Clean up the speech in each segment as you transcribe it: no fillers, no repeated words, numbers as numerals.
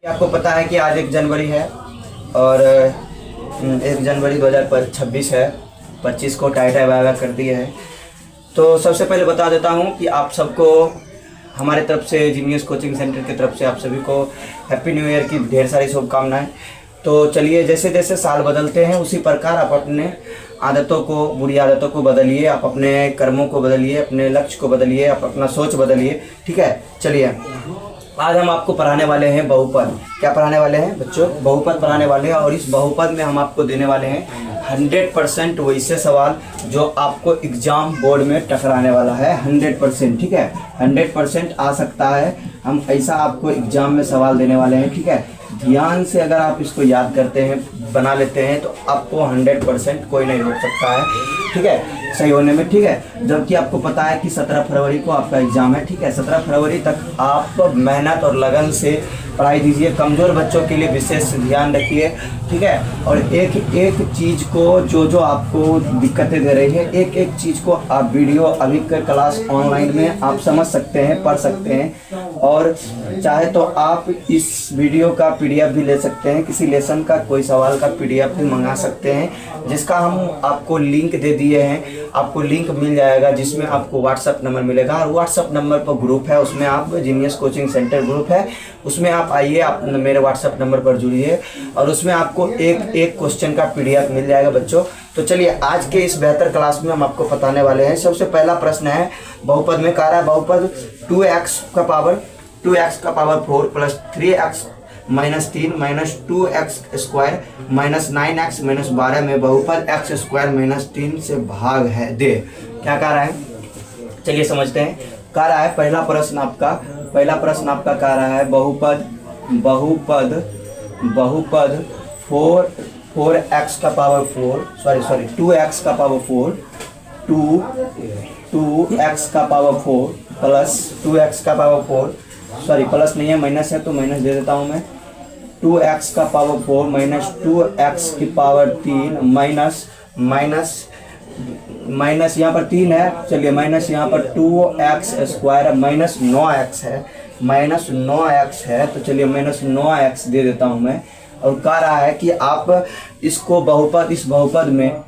आपको पता है कि आज 1 जनवरी है और 1 जनवरी 2026 है। 25 को टाई वाइवा कर दिए है। तो सबसे पहले बता देता हूं कि आप सबको हमारे तरफ से जीनियस कोचिंग सेंटर की तरफ से आप सभी को हैप्पी न्यू ईयर की ढेर सारी शुभकामनाएं। तो चलिए, जैसे जैसे साल बदलते हैं उसी प्रकार आप अपने आदतों को, बुरी आदतों को बदलिए, आप अपने कर्मों को बदलिए, अपने लक्ष्य को बदलिए, आप अपना सोच बदलिए। ठीक है, चलिए आज हम आपको पढ़ाने वाले हैं बहुपद। क्या पढ़ाने वाले हैं बच्चों? बहुपद पढ़ाने वाले हैं। और इस बहुपद में हम आपको देने वाले हैं 100% वैसे सवाल जो आपको एग्जाम बोर्ड में टकराने वाला है। 100%, ठीक है, 100% आ सकता है। हम ऐसा आपको एग्जाम में सवाल देने वाले हैं। ठीक है, ध्यान से अगर आप इसको याद करते हैं, बना लेते हैं, तो आपको 100% कोई नहीं रोक सकता है। ठीक है, सही होने में। ठीक है, जबकि आपको पता है कि 17 फरवरी को आपका एग्जाम है। ठीक है, 17 फरवरी तक आप मेहनत और लगन से पढ़ाई दीजिए। कमज़ोर बच्चों के लिए विशेष ध्यान रखिए। ठीक है, और एक एक चीज़ को, जो आपको दिक्कतें दे रही है, एक एक चीज़ को आप वीडियो अभी का क्लास ऑनलाइन में आप समझ सकते हैं, पढ़ सकते हैं। और चाहे तो आप इस वीडियो का PDF भी ले सकते हैं, किसी लेसन का कोई सवाल का PDF भी मंगा सकते हैं, जिसका हम आपको लिंक दे दिए हैं। आपको लिंक मिल जाएगा जिसमें आपको WhatsApp नंबर मिलेगा, और WhatsApp नंबर पर ग्रुप है, उसमें आप जीनियस कोचिंग सेंटर ग्रुप है, उसमें आप आइए, आप मेरे WhatsApp नंबर पर जुड़िए और उसमें आपको एक एक क्वेश्चन का PDF मिल जाएगा बच्चों। तो चलिए, आज के इस बेहतर क्लास में हम आपको बताने वाले हैं। सबसे पहला प्रश्न है बहुपद में। कह रहा है बहुपद 2x का power 4 plus 3x minus 3 minus 2x square minus 9x minus 12 में बहुपद x स्क्वायर माइनस 3 से भाग है, दे। क्या कह रहा है, चलिए समझते हैं। कह रहा है पहला प्रश्न आपका कह रहा है बहुपद 4x का पावर 2x का पावर 4 2x का पावर 4 प्लस 2x का पावर 4, सॉरी प्लस नहीं है, माइनस है तो माइनस दे देता हूँ मैं। 2x का पावर 4 माइनस 2x की पावर 3 माइनस यहाँ पर 3 है, चलिए माइनस यहाँ पर 2x स्क्वायर माइनस 9x है, तो चलिए माइनस 9x दे देता हूँ मैं। और कह रहा है कि आप इसको बहुपद, इस बहुपद में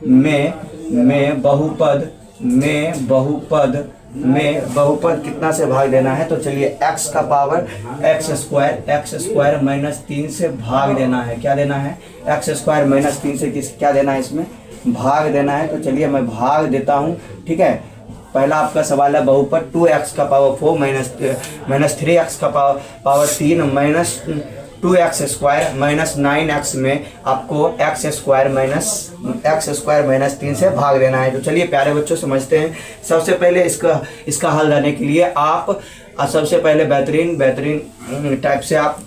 बहुपद कितना से भाग देना है, तो चलिए x का पावर x स्क्वायर माइनस 3 से भाग देना है। क्या देना है? x स्क्वायर माइनस 3 से क्या देना है? इसमें भाग देना है। तो चलिए मैं भाग देता हूँ। ठीक है, पहला आपका सवाल है बहुपद 2x का पावर 4 माइनस 3x का power 3 minus 2x square minus 9x में आपको x स्क्वायर माइनस 3 से भाग देना है। तो चलिए प्यारे बच्चों, समझते हैं। सबसे पहले इसका हल लाने के लिए आप सबसे पहले बेहतरीन टाइप से आप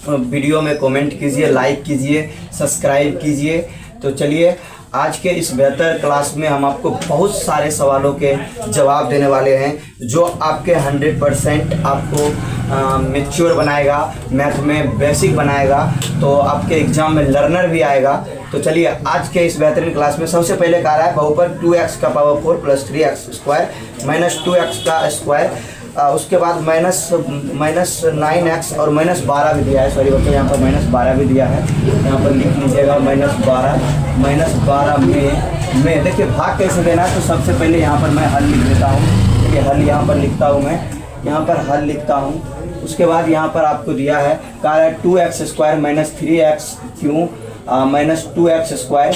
वीडियो में कमेंट कीजिए, लाइक कीजिए, सब्सक्राइब कीजिए। तो चलिए, आज के इस बेहतर क्लास में हम आपको बहुत सारे सवालों के जवाब देने वाले हैं, जो आपके 100% आपको मैच्योर बनाएगा, मैथ में बेसिक बनाएगा, तो आपके एग्जाम में लर्नर भी आएगा। तो चलिए, आज के इस बेहतरीन क्लास में सबसे पहले कह रहा है बहुपद 2x का power 4 plus 3x square minus 2x का स्क्वायर, उसके बाद माइनस 9x और माइनस 12 भी दिया है। सॉरी बच्चों, यहाँ पर माइनस 12 भी दिया है, यहाँ पर लिख लीजिएगा माइनस 12 में देखिए भाग कैसे देना है। तो सबसे पहले यहाँ पर मैं हल लिख देता हूँ। देखिए हल यहाँ पर लिखता हूँ मैं, यहाँ पर हल लिखता हूँ। उसके बाद यहाँ पर आपको दिया है, कहा है 2x स्क्वायर माइनस 3x क्यों minus 2x square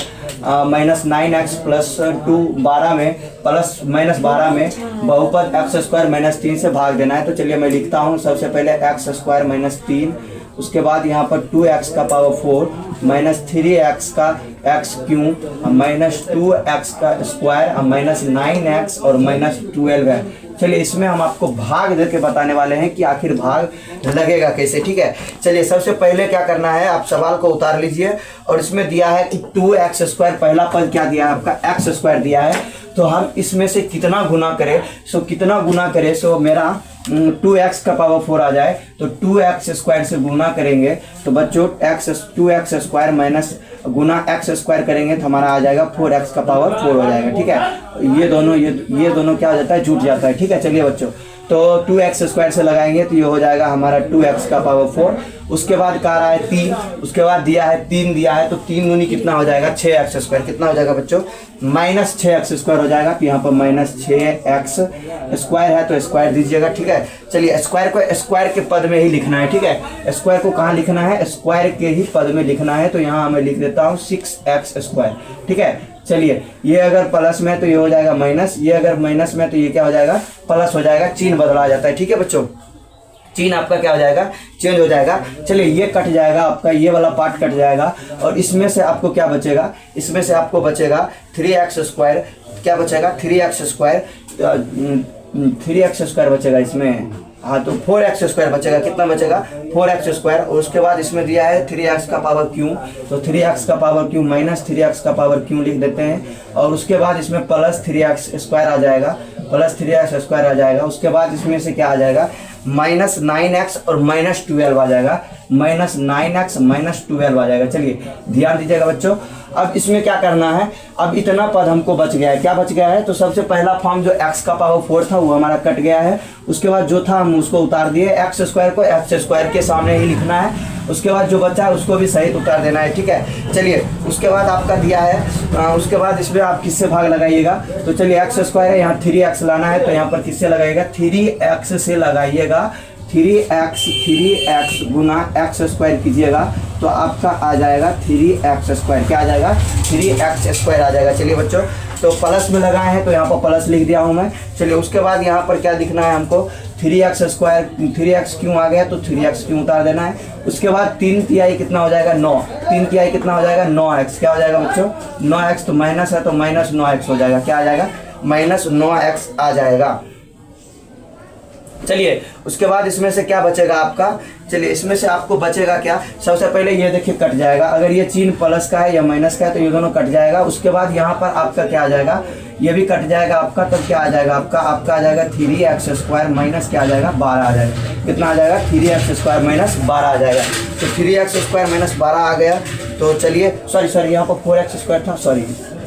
minus 9x plus 12 में प्लस माइनस 12 में बहुपद x स्क्वायर माइनस 3 से भाग देना है। तो चलिए मैं लिखता हूँ सबसे पहले x स्क्वायर माइनस 3, उसके बाद यहाँ पर 2x का पावर 4 माइनस 3x का x क्यों माइनस 2x का स्क्वायर माइनस 9x और माइनस 12 है। चलिए, इसमें हम आपको भाग दे के बताने वाले हैं कि आखिर भाग लगेगा कैसे। ठीक है, चलिए सबसे पहले क्या करना है, आप सवाल को उतार लीजिए और इसमें दिया है कि 2x स्क्वायर, पहला पद क्या दिया है आपका, x स्क्वायर दिया है। तो हम इसमें से कितना गुना करें, सो मेरा 2x का पावर 4 आ जाए, तो 2x स्क्वायर से गुना करेंगे तो बच्चों 2x स्क्वायर माइनस गुना x स्क्वायर करेंगे तो हमारा आ जाएगा 4x का पावर 4 हो जाएगा। ठीक है, ये दोनों क्या हो जाता है, जुट जाता है। ठीक है, चलिए बच्चों, तो 2x स्क्वायर से लगाएंगे तो ये हो जाएगा हमारा 2x का पावर 4 उसके बाद कह रहा है 3, उसके बाद दिया है 3 दिया है, तो 3 दूनी कितना हो जाएगा 6x², कितना हो जाएगा बच्चों -6x² हो जाएगा। तो यहाँ पर -6x² है तो स्क्वायर दीजिएगा, ठीक है। चलिए स्क्वायर को स्क्वायर के पद में ही लिखना है, ठीक है। स्क्वायर को कहाँ लिखना है, स्क्वायर के ही पद में लिखना है, तो यहाँ मैं लिख देता हूँ 6x², ठीक है। चलिए ये अगर प्लस में है तो ये हो जाएगा माइनस, ये अगर माइनस में है तो ये क्या हो जाएगा प्लस हो जाएगा, चिन्ह बदला जाता है, ठीक है बच्चों। चिन्ह आपका क्या हो जाएगा, चेंज हो जाएगा। चलिए ये कट जाएगा आपका, ये वाला पार्ट कट जाएगा और इसमें से आपको क्या बचेगा, इसमें से आपको बचेगा 3x², क्या बचेगा 3x², 3x² बचेगा इसमें, हाँ तो 4x² बचेगा, कितना बचेगा 4x²। और उसके बाद इसमें दिया है 3x का पावर क्यों, तो 3x का पावर क्यों माइनस 3x का पावर क्यों लिख देते हैं। और उसके बाद इसमें +3x² आ जाएगा, +3x² आ जाएगा। उसके बाद इसमें से क्या आ जाएगा -9x और -12 आ जाएगा, -9x -12 आ जाएगा। चलिए ध्यान दीजिएगा बच्चों। अब इसमें क्या करना है, अब इतना पद हमको बच गया है, क्या बच गया है, तो सबसे पहला फॉर्म जो x का पावर 4 था वो हमारा कट गया है। उसके बाद जो था हम उसको उतार दिए, x² को x² के सामने ही लिखना है। उसके बाद जो बचा है उसको भी सहित उतार देना है, ठीक है। चलिए उसके बाद आपका दिया है, उसके बाद इसमें आप किससे भाग लगाइएगा, तो चलिए x² है, यहाँ 3x लाना है, तो यहाँ पर किससे लगाइएगा 3x से लगाइएगा, 3x गुना x² कीजिएगा तो आपका आ जाएगा 3x², क्या आ जाएगा 3x² आ जाएगा। चलिए बच्चों तो प्लस में लगाए हैं तो यहाँ पर प्लस लिख दिया हूँ मैं। चलिए उसके बाद यहाँ पर क्या लिखना है हमको 3x², 3x क्यों आ गया तो 3x क्यों उतार देना है। उसके बाद 3 तिहाई कितना हो जाएगा 9, 3 तिहाई कितना हो जाएगा 9x, क्या हो जाएगा बच्चों 9x, तो माइनस है तो -9x हो जाएगा, क्या आ जाएगा -9x आ जाएगा। चलिए उसके बाद इसमें से क्या बचेगा आपका, चलिए इसमें से आपको बचेगा क्या, सबसे पहले ये देखिए कट जाएगा, अगर ये चिन्ह प्लस का है या माइनस का है तो ये दोनों कट जाएगा। उसके बाद यहाँ पर आपका क्या आ जाएगा, ये भी कट जाएगा आपका, तब क्या आ जाएगा आपका आ जाएगा 3x² माइनस क्या आ जाएगा 12 आ जाएगा, कितना आ जाएगा 3x² माइनस 12 आ जाएगा। तो 3x² माइनस 12 आ गया। तो चलिए सॉरी यहाँ पर 4x² था, सॉरी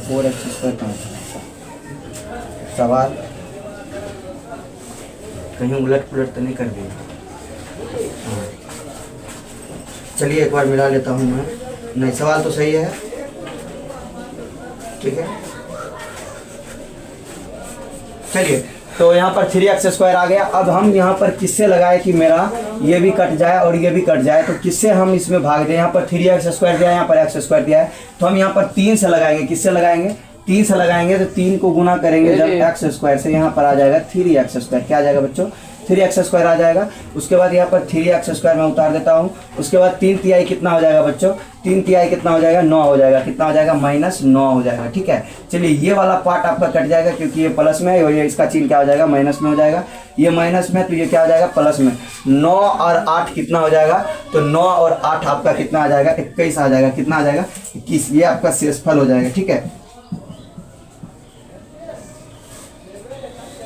4x² था सवाल, कहीं उलट पुलट तो नहीं कर दी। चलिए एक बार मिला लेता हूँ मैं, नहीं सवाल तो सही है, ठीक है। चलिए तो यहाँ पर 3x² आ गया। अब हम यहाँ पर किससे लगाए कि मेरा ये भी कट जाए और ये भी कट जाए, तो किससे हम इसमें भाग दें, यहाँ पर 3x² दिया है, यहाँ पर x² दिया है, तो हम यहाँ पर 3 से लगाएंगे, किससे लगाएंगे 3 से लगाएंगे, तो 3 को गुना करेंगे जब x² से, यहाँ पर आ जाएगा 3x², क्या आ जाएगा बच्चों 3x² आ जाएगा। उसके बाद यहाँ पर 3x² मैं उतार देता हूँ। उसके बाद 3 तिहाई कितना हो जाएगा बच्चों, 3 तिहाई कितना हो जाएगा 9 हो जाएगा, कितना हो जाएगा -9 हो जाएगा, ठीक है। चलिए ये वाला पार्ट आपका कट जाएगा क्योंकि ये प्लस में है और ये इसका चिन्ह क्या हो जाएगा माइनस में हो जाएगा, ये माइनस में तो ये क्या हो जाएगा प्लस में। 9 और 8 कितना हो जाएगा, तो 9 और 8 आपका कितना आ जाएगा 21 आ जाएगा, कितना आ जाएगा 21, ये आपका शेषफल हो जाएगा, ठीक है।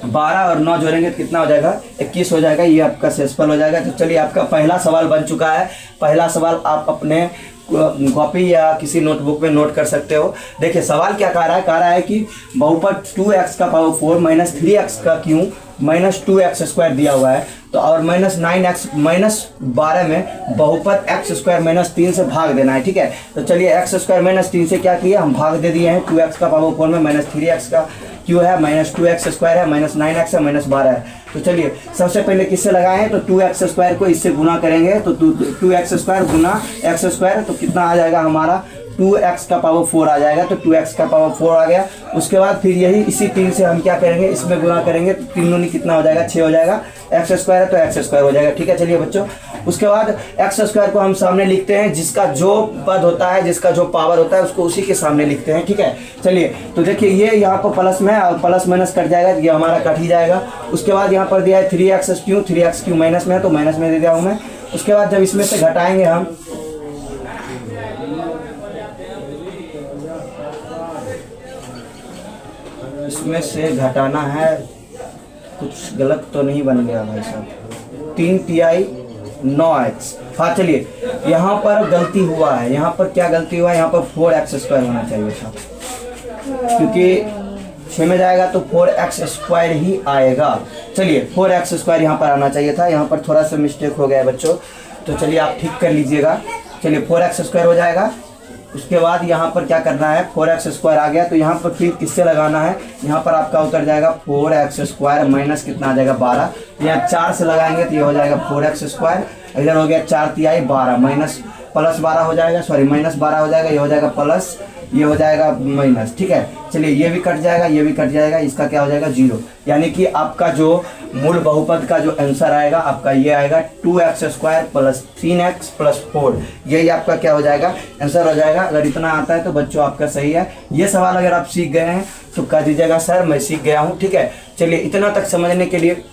12 और 9 जोड़ेंगे तो कितना हो जाएगा 21 हो जाएगा, ये आपका शेषफल हो जाएगा। तो चलिए आपका पहला सवाल बन चुका है। पहला सवाल आप अपने कॉपी या किसी नोटबुक में नोट कर सकते हो। देखिए सवाल क्या कह रहा है कि बहुपद 2x का पावर 4 माइनस 3x का क्यों -2x² दिया हुआ है, तो और -9x -12 में बहुपद x² -3 से भाग देना है, ठीक है। तो चलिए x² -3 से क्या किया हम भाग दे दिए हैं, 2x का पावर 4 में -3x का क्यों है -2x² है, -9x है, -12 है। तो चलिए सबसे पहले किससे लगाए हैं, तो 2x² को इससे गुना करेंगे, तो 2x² गुना x², तो कितना आ जाएगा हमारा 2x का पावर 4 आ जाएगा, तो 2x का पावर 4 आ गया। उसके बाद फिर यही इसी 3 से हम क्या करेंगे, इसमें गुना करेंगे, तो 3 दूनी कितना हो जाएगा 6 हो जाएगा, x² है तो x² हो जाएगा, ठीक है। चलिए बच्चों उसके बाद x² को हम सामने लिखते हैं, जिसका जो पद होता है, जिसका जो पावर होता है उसको उसी के सामने लिखते हैं, ठीक है। चलिए तो देखिए ये यहाँ पर प्लस में है और प्लस माइनस कट जाएगा, ये हमारा कट ही जाएगा। उसके बाद यहाँ पर दिया है 3x³ माइनस में है तो माइनस में दे दिया हूँ मैं। उसके बाद जब इसमें से घटाएंगे हम, इसमें से घटाना है, कुछ गलत तो नहीं बन गया भाई साहब, 3 तिहाई 9x। हाँ चलिए यहाँ पर गलती हुआ है, यहाँ पर क्या गलती हुआ है, यहाँ पर 4x² होना चाहिए था, क्योंकि 6 में जाएगा तो 4x² ही आएगा। चलिए 4x² यहाँ पर आना चाहिए था, यहाँ पर थोड़ा सा मिस्टेक हो गया है बच्चों। तो चलिए आप ठीक कर लीजिएगा। चलिए 4x² हो जाएगा। उसके बाद यहाँ पर क्या करना है, 4x² आ गया तो यहाँ पर फिर किससे लगाना है, यहाँ पर आपका उतर जाएगा 4x² माइनस कितना आ जाएगा 12, यहाँ 4 से लगाएंगे तो ये हो जाएगा 4x², इधर हो गया 4 तिहाई 12 माइनस प्लस 12 हो जाएगा, सॉरी माइनस 12 हो जाएगा, ये हो जाएगा प्लस, ये हो जाएगा माइनस। ठीक है, चलिए ये भी कट जाएगा, ये भी कट जाएगा, इसका क्या हो जाएगा 0। यानी कि आपका जो मूल बहुपद का जो आंसर आएगा आपका ये आएगा 2x² प्लस 3x प्लस 4, यही आपका क्या हो जाएगा आंसर हो जाएगा। अगर इतना आता है तो बच्चों आपका सही है। ये सवाल अगर आप सीख गए हैं तो कह दीजिएगा सर मैं सीख गया हूँ। ठीक है, चलिए इतना तक समझने के लिए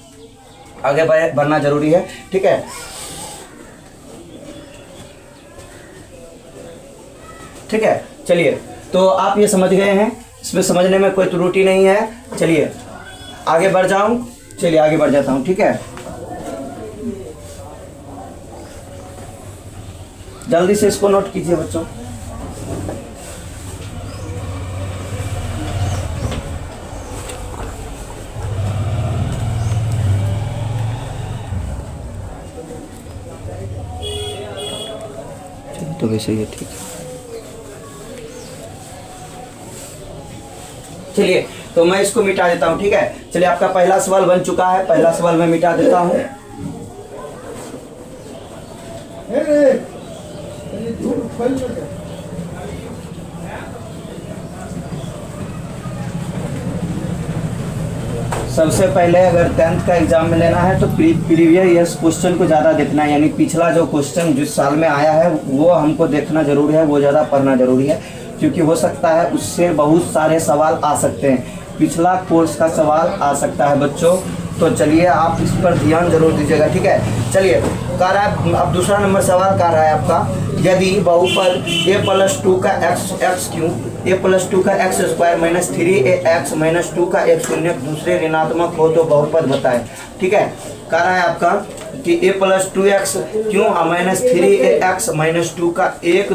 आगे बढ़ना जरूरी है। ठीक है, ठीक है, चलिए तो आप ये समझ गए हैं, इसमें समझने में कोई त्रुटि नहीं है। चलिए आगे बढ़ जाऊं, चलिए आगे बढ़ जाता हूं। ठीक है, जल्दी से इसको नोट कीजिए बच्चों। तो वैसे ही ठीक है। चलिए तो मैं इसको मिटा देता हूं। ठीक है, चलिए आपका पहला सवाल बन चुका है, पहला सवाल मैं मिटा देता हूं। सबसे पहले अगर 10th का एग्जाम में लेना है तो प्रीवियस क्वेश्चन को ज़्यादा देखना है, यानी पिछला जो क्वेश्चन जिस साल में आया है वो हमको देखना जरूरी है, वो ज़्यादा पढ़ना जरूरी है, क्योंकि हो सकता है उससे बहुत सारे सवाल आ सकते हैं, पिछला कोर्स का सवाल आ सकता है बच्चों। तो चलिए आप इस पर ध्यान जरूर दीजिएगा। ठीक है, चलिए कह रहा है अब दूसरा नंबर सवाल कह रहा है आपका, यदि बहुपद a+2 का x क्यों a+2 का x² माइनस 3ax माइनस 2 का एक शून्य दूसरे ऋणात्मक हो तो बहुपद बताए। ठीक है, कह रहा है आपका कि a+2x क्यों माइनस 3ax माइनस 2 का एक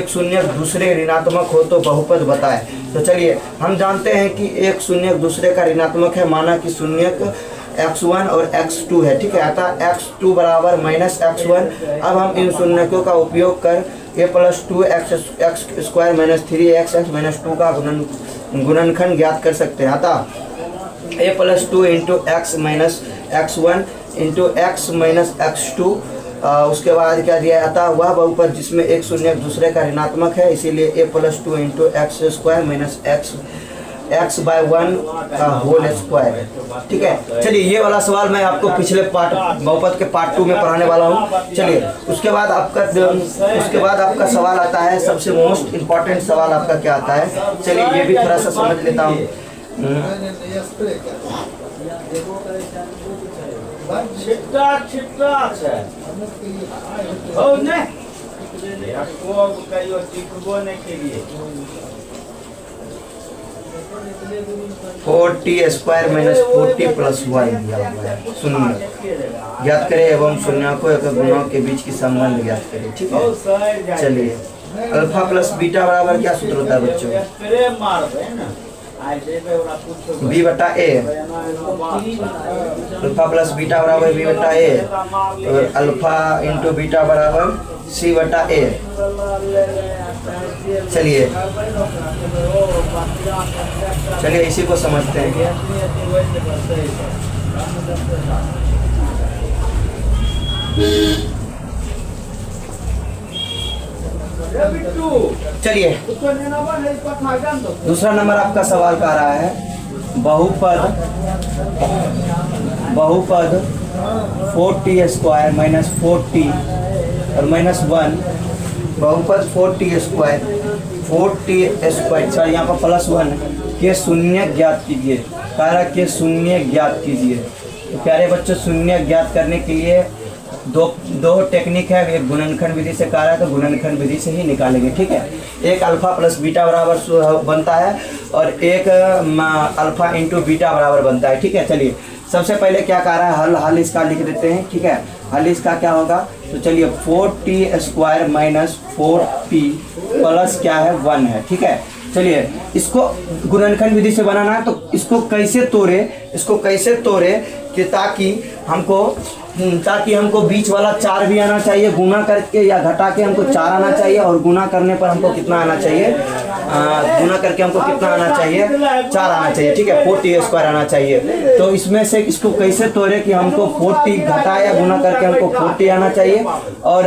शून्य दूसरे ऋणात्मक हो तो बहुपद बताए। तो चलिए हम जानते हैं कि एक शून्य दूसरे का ऋणात्मक है, माना कि शून्य x1 और x2 है। ठीक है, अतः x2 बराबर माइनस x1। अब हम इन शून्यकों का उपयोग कर a+2 x² minus 3x minus 2 का गुणनखंड ज्ञात कर सकते हैं। अतः a+2 into x minus x1 into x minus x2, उसके बाद क्या दिया जाता है, वह बहुपद जिसमें एक शून्य दूसरे का ऋणात्मक है, इसीलिए a+2 into x² minus x/1 का होल स्क्वायर। ठीक है, चलिए ये वाला सवाल मैं आपको पिछले पार्ट बहुपद के पार्ट 2 में पढ़ाने वाला हूँ। चलिए उसके बाद आपका सवाल आता है, सबसे मोस्ट इम्पोर्टेंट सवाल आपका क्या आता है, चलिए ये भी थोड़ा सा समझ लेता हूँ। (40² माइनस 40 प्लस 1) शून्य ज्ञात करें एवं शून्यों एक गुणों के बीच की संबंध ज्ञात करें। ठीक है, चलिए अल्फा प्लस बीटा बराबर क्या सूत्र होता है बच्चों, b/a, अल्फा प्लस बीटा बराबर b/a, और अल्फा इंटू बीटा बराबर c/a। चलिए इसी को समझते हैं। चलिए दूसरा नंबर आपका सवाल का रहा है, बहुपद 4t² माइनस 4t और माइनस 1, बहुपद 4t² सर यहाँ पर प्लस 1 के शून्य ज्ञात कीजिए। कह के शून्य ज्ञात कीजिए। तो प्यारे बच्चों, शून्य ज्ञात करने के लिए दो टेक्निक है, एक गुणनखंड विधि से कह रहा है तो गुणनखंड विधि से ही निकालेंगे। ठीक है, एक अल्फा प्लस बीटा बराबर बनता है और एक अल्फा इंटू बीटा बराबर बनता है। ठीक है, चलिए सबसे पहले क्या कह रहा है, हल इसका लिख देते हैं। ठीक है, हल इसका क्या होगा, तो चलिए 4t² माइनस 4t प्लस क्या है 1 है। ठीक है, चलिए इसको गुणनखंड विधि से बनाना है, तो इसको कैसे तोड़े कि ताकि हमको ताकि हमको बीच वाला 4 भी आना चाहिए, गुना करके या घटा के हमको 4 आना चाहिए, और गुना करने पर हमको कितना आना चाहिए, गुना करके हमको कितना आना चाहिए, 4 आना चाहिए, ठीक है, 40 स्क्वायर आना चाहिए। तो इसमें से इसको कैसे तोड़े कि हमको 40 घटा या गुना करके हमको 40 आना चाहिए, और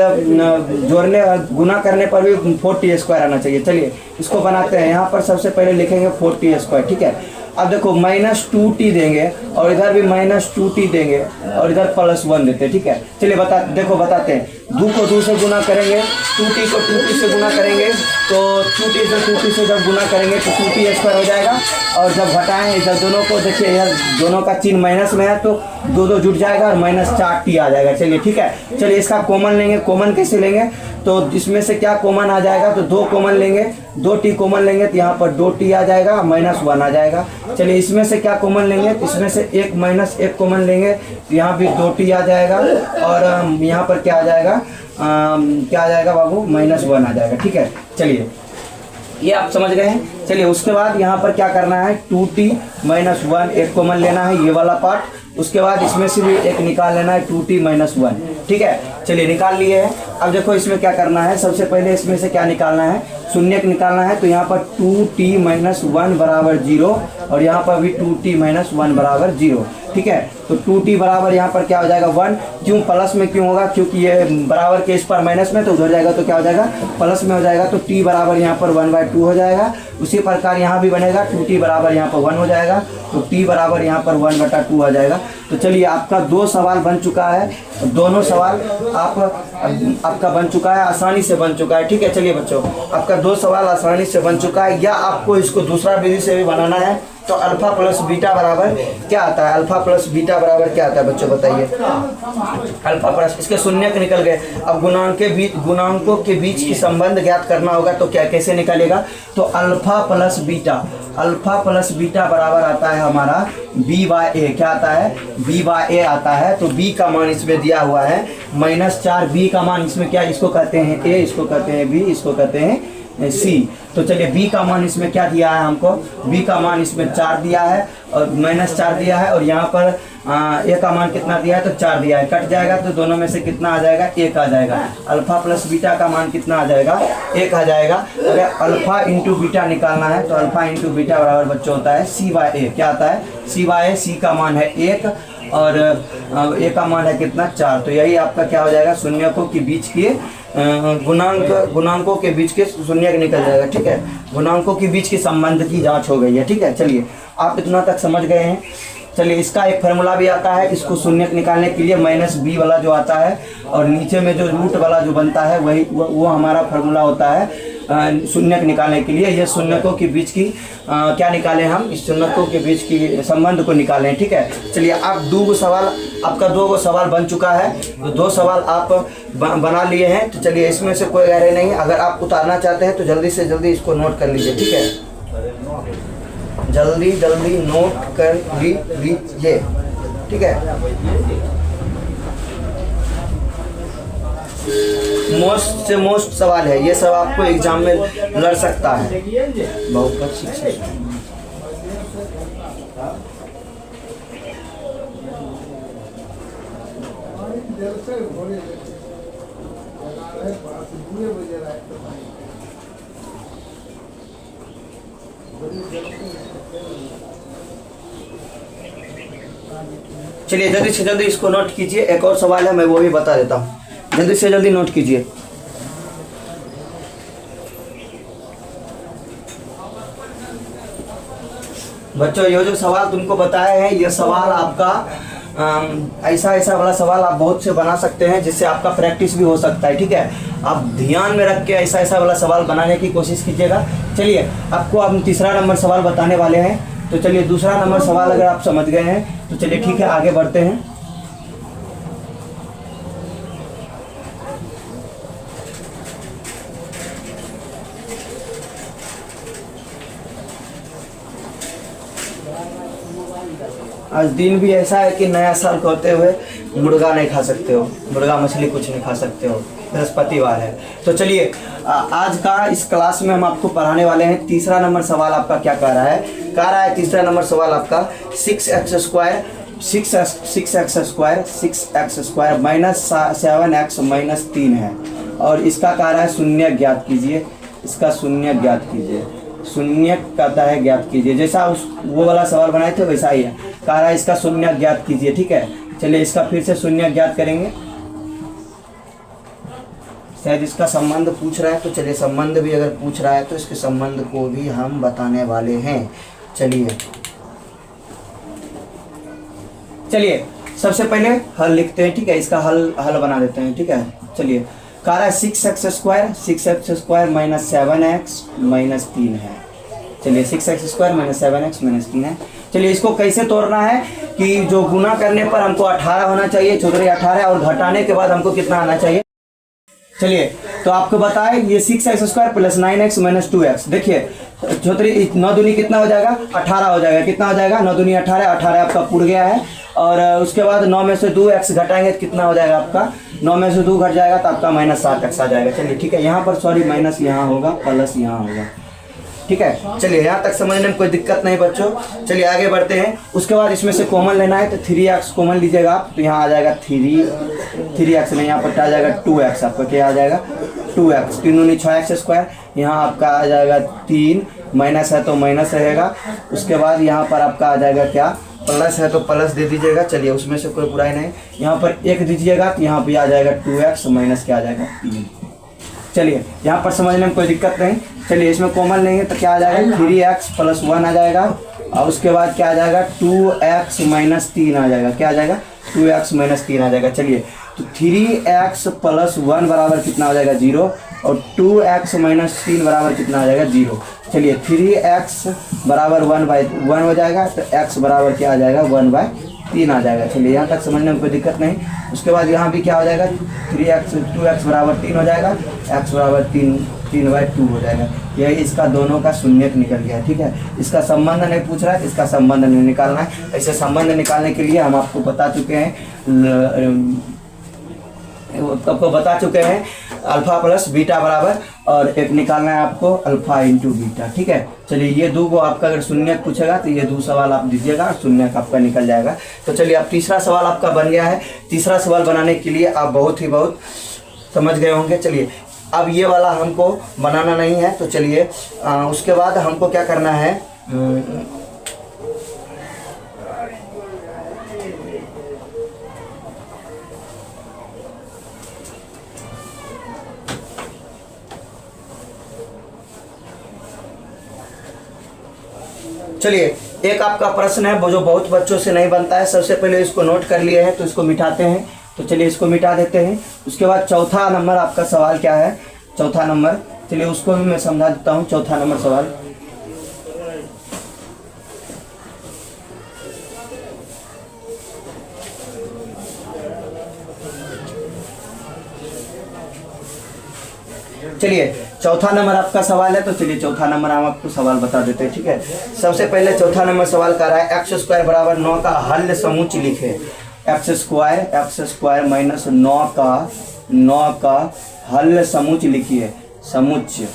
जोड़ने गुना करने पर भी 40 स्क्वायर आना चाहिए। चलिए इसको बनाते हैं। यहाँ पर सबसे पहले लिखेंगे 40 स्क्वायर, ठीक है। अब देखो -2t देंगे और इधर भी -2t देंगे और इधर +1 देते हैं, ठीक है। चलिए बताते हैं। 2 को 2 से गुना करेंगे, 2t को 2t से गुना करेंगे, तो 2t से जब गुना करेंगे तो 2t स्क्वायर हो जाएगा। और जब घटाएं इधर दोनों को, देखिए यार दोनों का चिन्ह माइनस में है तो 2 जुड़ जाएगा और -4t आ जाएगा। चलिए ठीक है। चलिए इसका कॉमन लेंगे। कॉमन कैसे लेंगे, तो इसमें से क्या कॉमन आ जाएगा, तो 2 कॉमन लेंगे, 2t कॉमन लेंगे तो यहाँ पर 2t आ जाएगा, -1 आ जाएगा। चलिए इसमें से क्या कॉमन लेंगे, इसमें से 1 -1 कॉमन लेंगे तो यहाँ भी 2t आ जाएगा, और यहाँ पर क्या आ जाएगा, क्या आ जाएगा बाबू, -1 आ जाएगा, ठीक है। चलिए ये आप समझ गए हैं। चलिए उसके बाद यहाँ पर क्या करना है, 2t -1 एक कॉमन लेना है, ये वाला पार्ट। उसके बाद इसमें से भी एक निकाल लेना है, 2t -1, ठीक है। चलिए निकाल लिए हैं। अब देखो इसमें क्या करना है, सबसे पहले इसमें से क्या निकालना है, शून्य निकालना है। तो यहाँ पर 2t -1 बराबर 0, और यहाँ पर भी 2t -1 बराबर 0, ठीक है। तो 2t बराबर यहाँ पर क्या हो जाएगा, 1। क्यों प्लस में क्यों होगा, क्योंकि ये बराबर के इस पर माइनस में, तो उधर जाएगा तो क्या हो जाएगा, प्लस में हो जाएगा। तो t बराबर यहाँ पर 1/2 हो जाएगा। उसी प्रकार यहाँ भी बनेगा, 2t बराबर यहाँ पर 1 हो जाएगा, तो t बराबर यहाँ पर 1/2 आ जाएगा। तो चलिए आपका 2 सवाल बन चुका है, दोनों सवाल आपका बन चुका है, आसानी से बन चुका है, ठीक है। चलिए बच्चों आपका 2 सवाल आसानी से बन चुका है। या आपको इसको दूसरा विधि से भी बनाना है, तो अल्फा प्लस बीटा बराबर क्या आता है, अल्फा प्लस बीटा बराबर क्या आता है बच्चों बताइए। अल्फा प्लस, इसके शून्य निकल गए। अब गुणांकों के बीच की संबंध ज्ञात करना होगा, तो क्या कैसे निकलेगा, तो अल्फा प्लस बीटा बराबर आता है हमारा b/a। क्या आता है, b/a आता है। तो b का मान इसमें दिया हुआ है -4, b का मान इसमें क्या, इसको कहते हैं a, इसको कहते हैं b, इसको कहते हैं C। तो चलिए b का मान इसमें क्या दिया है हमको, b का मान इसमें 4 दिया है और -4 दिया है, और यहाँ पर a का मान कितना दिया है, तो 4 दिया है। कट जाएगा तो दोनों में से कितना आ जाएगा, 1 आ जाएगा। अल्फा प्लस बीटा का मान कितना आ जाएगा, 1 आ जाएगा। अगर अल्फा इंटू बीटा निकालना है, तो अल्फा इंटू बीटा बराबर बच्चों होता है c/a। क्या आता है, c/a। c का मान है 1 और a का मान है कितना, 4। तो यही आपका क्या हो जाएगा, शून्यकों के बीच के गुणांकों के बीच के शून्य निकल जाएगा, ठीक है। गुणांकों के बीच के संबंध की जांच हो गई है, ठीक है। चलिए आप इतना तक समझ गए हैं। चलिए इसका एक फार्मूला भी आता है, इसको शून्य निकालने के लिए -b वाला जो आता है, और नीचे में जो रूट वाला जो बनता है वही वो हमारा फार्मूला होता है शून्य निकालने के लिए। ये शून्यकों के बीच की क्या निकालें हम, इस शून्यकों के बीच की संबंध को निकालें, ठीक है। चलिए आप 2 सवाल, आपका 2 सवाल बन चुका है, तो 2 सवाल आप बना लिए हैं। तो चलिए इसमें से कोई एरर नहीं है। अगर आप उतारना चाहते हैं तो जल्दी से जल्दी इसको नोट कर लीजिए, ठीक है, जल्दी नोट कर लीजिए, ठीक है। मोस्ट से मोस्ट सवाल है ये, सब आपको एग्जाम में लड़ सकता है। बहुपद शिक्षक चलिए जल्दी से जल्दी इसको नोट कीजिए। एक और सवाल है, मैं वो भी बता देता हूँ, जल्दी से जल्दी नोट कीजिए। बच्चों ये जो सवाल तुमको बताए हैं, ये सवाल आपका ऐसा वाला सवाल आप बहुत से बना सकते हैं, जिससे आपका प्रैक्टिस भी हो सकता है, ठीक है। आप ध्यान में रख के ऐसा वाला सवाल बनाने की कोशिश कीजिएगा। चलिए आपको हम तीसरा नंबर सवाल बताने वाले हैं। तो चलिए दूसरा नंबर सवाल अगर आप समझ गए हैं तो चलिए ठीक है, आगे बढ़ते हैं। आज दिन भी ऐसा है कि नया साल को होते हुए मुर्गा नहीं खा सकते हो, मुर्गा मछली कुछ नहीं खा सकते हो, बृहस्पतिवार है। तो चलिए आज का इस क्लास में हम आपको पढ़ाने वाले हैं। तीसरा नंबर सवाल आपका क्या कह रहा है, तीसरा नंबर सवाल आपका 6x² six x square minus 7x minus 3 है, और इसका कह रहा है शून्य ज्ञात कीजिए, इसका शून्य ज्ञात कीजिए, शून्य कहता है ज्ञात कीजिए, जैसा उस वो वाला सवाल बनाए थे वैसा ही है, कह रहा है इसका शून्य ज्ञात कीजिए। ठीक है, चलिए इसका फिर से शून्य ज्ञात करेंगे। शायद इसका संबंध पूछ रहा है, तो चलिए संबंध भी अगर पूछ रहा है तो इसके संबंध को भी हम बताने वाले हैं। चलिए सबसे पहले हल लिखते हैं। ठीक है, इसका हल बना देते हैं। ठीक है, चलिए कह रहा है 6x square minus 7x minus 3 है। चलिए 6x square minus 7x minus 3 है। चलिए इसको कैसे तोड़ना है कि जो गुना करने पर हमको 18 होना चाहिए, चौधरी 18, और घटाने के बाद हमको कितना आना चाहिए। चलिए तो आपको बताए ये 6x square plus 9x minus 2x। देखिए चौधरी 9 दूनी कितना हो जाएगा, 18 हो जाएगा। कितना हो जाएगा, 9 दूनी 18, 18 आपका पुर गया है। और उसके बाद 9 में से 2x घटाएंगे तो कितना हो जाएगा आपका, 9 में से 2 घट जाएगा तो आपका माइनस 7x आ जाएगा। चलिए ठीक है, यहाँ पर सॉरी माइनस यहाँ होगा, प्लस यहाँ होगा। ठीक है, चलिए यहाँ तक समझने में कोई दिक्कत नहीं बच्चों। चलिए आगे बढ़ते हैं। उसके बाद इसमें से कॉमन लेना है, तो 3x कॉमन लीजिएगा आप, तो यहाँ आ जाएगा 3x में यहाँ पर आ जाएगा 2x, आपका क्या आ जाएगा 2x, 3 दूनी 6x स्क्वायर, यहाँ आपका आ जाएगा 3, माइनस है तो माइनस रहेगा। उसके बाद यहाँ पर आपका आ जाएगा क्या, प्लस है तो प्लस दे दीजिएगा। चलिए उसमें से कोई बुराई नहीं, यहाँ पर 1 दीजिएगा तो यहाँ पे आ जाएगा 2x माइनस क्या आ जाएगा 3। चलिए यहाँ पर समझने में कोई दिक्कत नहीं। चलिए इसमें कॉमन लेंगे तो क्या आ जाएगा 3x प्लस 1 आ जाएगा, और उसके बाद क्या आ जाएगा 2x माइनस 3 आ जाएगा। क्या आ जाएगा 2x माइनस 3 आ जाएगा। चलिए तो 3x प्लस 1 बराबर कितना हो जाएगा 0, और 2x माइनस 3 बराबर कितना आ जाएगा 0। चलिए 3x बराबर 1/1 हो जाएगा, तो x बराबर क्या आ जाएगा 1/3 आ जाएगा। चलिए यहाँ तक समझने में कोई दिक्कत नहीं। उसके बाद यहाँ भी क्या हो जाएगा 2x बराबर 3 हो जाएगा, x बराबर 3/2 हो जाएगा। यही इसका दोनों का शून्यक निकल गया। ठीक है, इसका संबंध नहीं पूछ रहा है, इसका संबंध नहीं निकालना है। ऐसे संबंध निकालने के लिए हम आपको बता चुके हैं अल्फा प्लस बीटा बराबर, और एक निकालना है आपको अल्फा इंटू बीटा। ठीक है, चलिए ये दो को आपका अगर शून्यक पूछेगा तो ये 2 सवाल आप दीजिएगा, शून्यक आपका निकल जाएगा। तो चलिए अब तीसरा सवाल आपका बन गया है। तीसरा सवाल बनाने के लिए आप बहुत समझ गए होंगे। चलिए अब ये वाला हमको बनाना नहीं है, तो चलिए उसके बाद हमको क्या करना है, चलिए एक आपका प्रश्न है वो जो बहुत बच्चों से नहीं बनता है। सबसे पहले इसको नोट कर लिए हैं तो इसको मिटाते हैं। तो चलिए इसको मिटा देते हैं। उसके बाद चौथा नंबर आपका सवाल क्या है, चौथा नंबर, चलिए उसको भी मैं समझा देता हूँ। चौथा नंबर सवाल, चलिए चौथा नंबर आपका सवाल है। तो चलिए चौथा नंबर हम आपको सवाल बता देते हैं। ठीक है, सबसे पहले चौथा नंबर सवाल कर रहा है x स्क्वायर बराबर 9 का हल समुच्चय लिखे। एक्स स्क्वायर माइनस 9 का हल समुच्चय लिखिए, समुच्चय,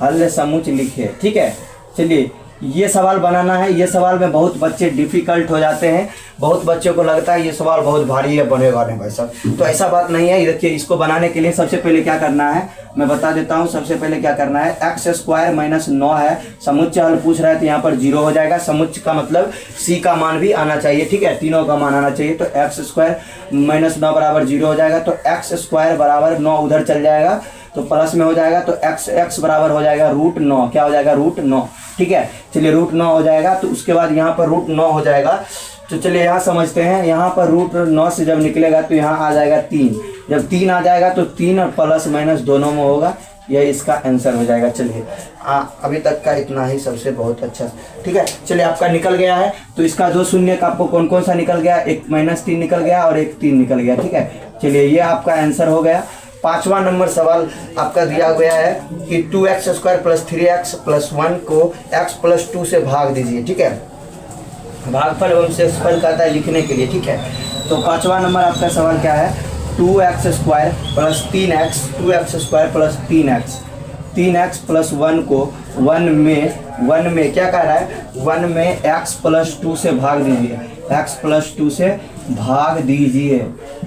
हल समुच्चय लिखिए। ठीक है, चलिए ये सवाल बनाना है। ये सवाल में बहुत बच्चे डिफिकल्ट हो जाते हैं, बहुत बच्चों को लगता है ये सवाल बहुत भारी है, बनेगा नहीं भाई साहब, तो ऐसा बात नहीं है। देखिए इसको बनाने के लिए सबसे पहले क्या करना है मैं बता देता हूँ। सबसे पहले क्या करना है, एक्स स्क्वायर माइनस 9 है, समुच्चय हल पूछ रहा है तो यहाँ पर 0 हो जाएगा। समुच्चय का मतलब सी का मान भी आना चाहिए। ठीक है, तीनों का मान आना चाहिए। तो एक्स स्क्वायर माइनस 9 बराबर 0 हो जाएगा। तो एक्स स्क्वायर बराबर 9 उधर चल जाएगा तो प्लस में हो जाएगा। तो एक्स बराबर हो जाएगा √9, क्या हो जाएगा √9। ठीक है, चलिए √9 हो जाएगा। तो उसके बाद यहाँ पर √9 हो जाएगा। तो चलिए यहाँ समझते हैं, यहाँ पर √9 से जब निकलेगा तो यहाँ आ जाएगा 3। जब 3 आ जाएगा तो 3 और प्लस माइनस दोनों में होगा, यह इसका आंसर हो जाएगा। चलिए अभी तक का इतना ही, सबसे बहुत अच्छा। ठीक है, चलिए आपका निकल गया है। तो इसका 2 शून्य का आपको कौन कौन सा निकल गया, एक -3 निकल गया और एक 3 निकल गया। ठीक है, चलिए ये आपका आंसर हो गया। 5वां नंबर सवाल आपका दिया गया है कि 2x square plus 3x plus 1 को x प्लस 2 से भाग दीजिए। ठीक है, भागफल एवं शेषफल कहता है लिखने के लिए। ठीक है, तो 5वां नंबर आपका सवाल क्या है, 2x square plus 3x, 2x square plus 3x plus 1 को 1 में 1 में क्या कह रहा है, 1 में x+2 से भाग दीजिए, x+2 से भाग दीजिए,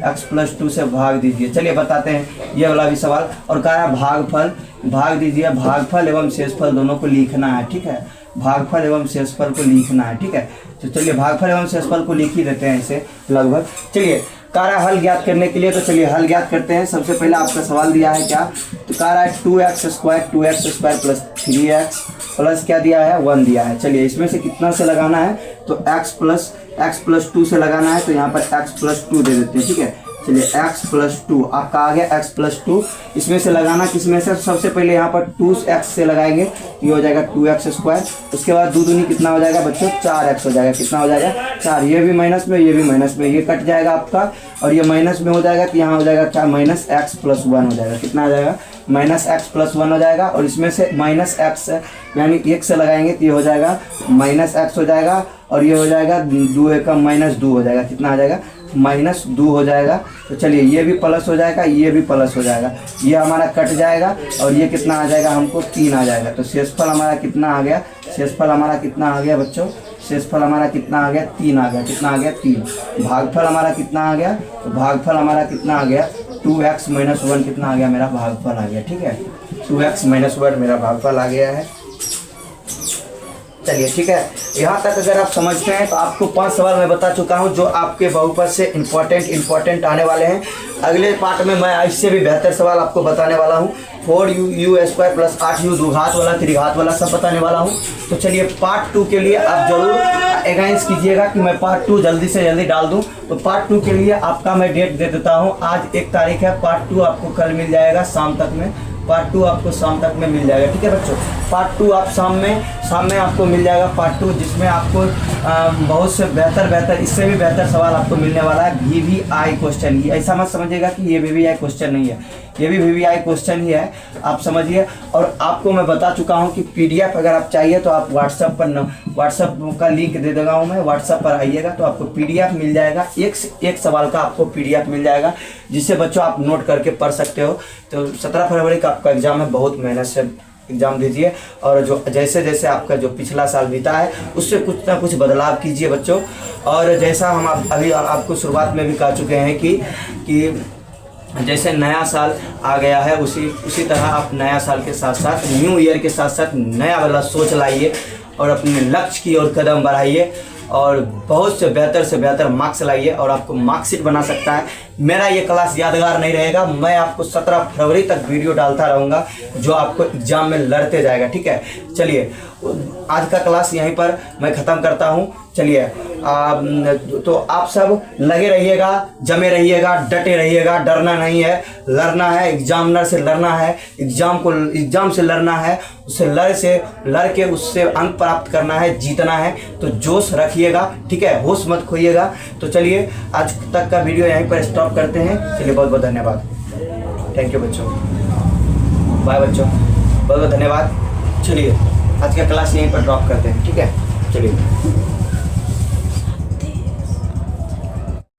x+2 से भाग दीजिए। चलिए बताते हैं ये वाला भी सवाल। और कह रहा है भागफल, भाग दीजिए, भागफल एवं शेषफल दोनों को लिखना है, ठीक है, भागफल एवं शेषफल को लिखना है, ठीक है। तो चलिए भागफल एवं शेषफल को लिख ही देते हैं इसे लगभग। चलिए कह रहा है हल ज्ञात करने के लिए, तो चलिए हल ज्ञात करते हैं। सबसे पहले आपका सवाल दिया है क्या, तो कह रहा है 2x² प्लस 3x प्लस क्या दिया है, 1 दिया है। चलिए इसमें से कितना से लगाना है, तो x+2 से लगाना है, तो यहाँ पर x+2 दे देते हैं, ठीक है। चलिए x+2 आपका आ गया, x+2 इसमें से लगाना किसमें से, सबसे पहले यहाँ पर 2x से लगाएंगे, ये हो जाएगा 2x²। उसके बाद 2 दूनी कितना हो जाएगा बच्चों, 4x हो जाएगा, कितना हो जाएगा 4, ये भी माइनस में, ये भी माइनस में, ये कट जाएगा आपका और ये माइनस में हो जाएगा, तो यहाँ हो जाएगा क्या, -x+1 हो जाएगा, कितना आ जाएगा, -x+1 हो जाएगा। और इसमें से -x यानी 1 से लगाएंगे तो ये हो जाएगा -x हो जाएगा, और ये हो जाएगा 2 का -2 हो जाएगा, कितना आ जाएगा, -2 हो जाएगा। तो चलिए ये भी प्लस हो जाएगा, ये भी प्लस हो जाएगा, ये हमारा कट जाएगा और ये कितना आ जाएगा, हमको 3 आ जाएगा। तो शेषफल हमारा कितना आ गया, शेषफल हमारा कितना आ गया बच्चों, शेषफल हमारा कितना आ गया, 3 आ गया, कितना आ गया 3। भागफल हमारा कितना आ गया, तो भागफल हमारा कितना आ गया, 2x - 1 कितना आ गया, मेरा भागफल आ गया, ठीक है, 2x - 1 मेरा भागफल आ गया है। चलिए ठीक है, यहाँ तक अगर आप समझते हैं तो आपको 5 सवाल मैं बता चुका हूँ जो आपके बहुपद से इम्पोर्टेंट आने वाले हैं। अगले पार्ट में मैं इससे भी बेहतर सवाल आपको बताने वाला हूँ। 4u² प्लस 8u द्विघात वाला, त्रिघात वाला सब बताने वाला हूँ। तो चलिए पार्ट 2 के लिए आप जरूर अगेंस्ट कीजिएगा कि मैं पार्ट 2 जल्दी से जल्दी डाल दूँ। तो पार्ट 2 के लिए आपका मैं डेट दे देता हूँ, आज 1 तारीख है, पार्ट 2 आपको कल मिल जाएगा शाम तक में, पार्ट 2 आपको शाम तक में मिल जाएगा, ठीक है बच्चों। पार्ट 2 आप शाम में आपको मिल जाएगा पार्ट 2, जिसमें आपको बहुत से बेहतर इससे भी बेहतर सवाल आपको मिलने वाला है। VVI क्वेश्चन, ये ऐसा मत समझिएगा कि ये VVI क्वेश्चन नहीं है, ये भी VVI क्वेश्चन ही है, आप समझिए। और आपको मैं बता चुका हूँ कि PDF अगर आप चाहिए तो आप व्हाट्सएप का लिंक दे देगा हूँ मैं, व्हाट्सएप पर आइएगा तो आपको PDF मिल जाएगा, एक सवाल का आपको PDF मिल जाएगा, जिससे बच्चों आप नोट करके पढ़ सकते हो। तो 17 फरवरी का आपका एग्जाम है, बहुत मेहनत से एग्जाम दीजिए और जो जैसे जैसे आपका जो पिछला साल बीता है उससे कुछ ना कुछ बदलाव कीजिए बच्चों। और जैसा हम अभी आपको शुरुआत में भी कह चुके हैं कि जैसे नया साल आ गया है उसी तरह आप नया साल के साथ साथ, न्यू ईयर के साथ साथ नया वाला सोच लाइए और अपने लक्ष्य की ओर कदम बढ़ाइए और बहुत से बेहतर मार्क्स लाइए और आपको मार्कशीट बना सकता है। मेरा ये क्लास यादगार नहीं रहेगा, मैं आपको 17 फरवरी तक वीडियो डालता रहूँगा जो आपको एग्जाम में लड़ते जाएगा, ठीक है। चलिए आज का क्लास यहीं पर मैं ख़त्म करता हूँ। चलिए तो आप सब लगे रहिएगा, जमे रहिएगा, डटे रहिएगा, डरना नहीं है, लड़ना है, एग्जामिनर से लड़ना है, एग्जाम से लड़ना है, उससे लड़ के उससे अंक प्राप्त करना है, जीतना है। तो जोश रखिएगा, ठीक है, होश मत खोइएगा। तो चलिए आज तक का वीडियो यहीं पर स्टॉप करते हैं। चलिए बहुत बहुत धन्यवाद, थैंक यू बच्चों, बाय बच्चों, बहुत बहुत धन्यवाद। चलिए आज का क्लास यहीं पर ड्रॉप करते हैं, ठीक है, चलिए।